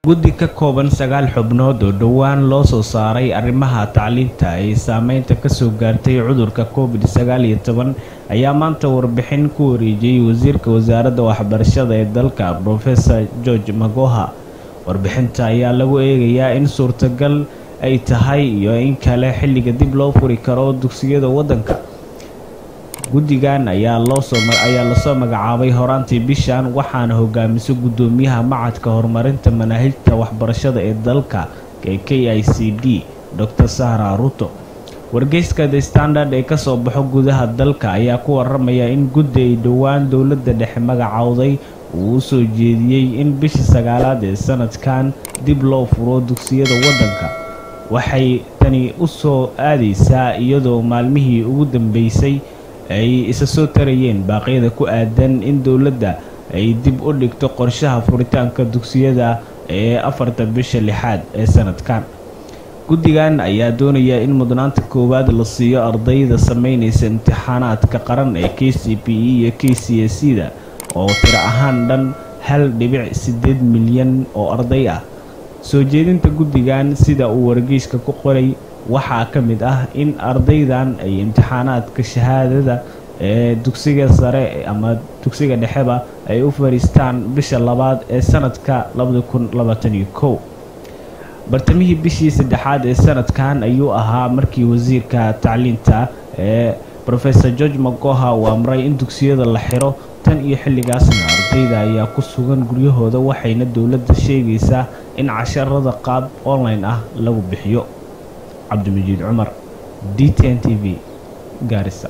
guddi ka kooban 9 xubnood oo dhawaan loo soo saaray arrimaha tacliinta ay saameynta ka soo gaartay cudurka COVID-19 ayaa maanta warbixin ku wareejiyay wasiirka wasaaradda waxbarashada ee dalka Professor George Magoha. Warbixinta ayaa lagu eegayaa in suurtagal ay tahay iyo in kale xilliga dib loo furi karo dugsiyada waddanka. guddigan ayaa la soo magacaabay horaantii bishan waxaana hogaamiso gudoomiyaha macadka horumarinta manhajka waxbarashada ee dalka KICD Dr. Sahra Ruto. wargeyska The Standard ee ka soo baxo gudaha dalka ayaa ku waramaya in guddi ay dhawaan dowladda dhexe magacawday uu soo jeediyay in bishii 9aad ee sanadkan dib loo furo dugsiyada waddanka. waxay tani u soo aadaysaa iyadoo maalmihii ugu dambeysay ay isa soo tarayeen baaqyada ku aadan in dowladda ay dib u dhigto qorshaha furitaanka dugsiyada ee 4 bisha 6 ee sanadkan. guddigan ayaa doonaya in mudnaanta koowaad la siiyo ardayda sameynaysa imtixaanaadka qaran ee KCPE iyo KCSE-da oo tiro ahaan dhan 1.8 milyan oo arday ah. soo jeedinta guddigan sida uu wargeyska ku qoray waxaa ka mid ah in ardaydan ay imtixaanaadka shahaadada ee dugsiga sare ama dugsiga dhexeba ay u fariistaan bisha 2aad ee sanadka 2021. bartamihii bishii 3aad ee sanadkan ayuu ahaa markii wasiirka tacliinta ee Professor George Magoha uu amray in dugsiyada la xiro. tan iyo xilligaasna ardayda ayaa ku sugan guryahooda waxayna dowladda sheegaysaa in casharada qaab online ah lagu bixiyo. عبد المجيد عمر DTN TV Garissa.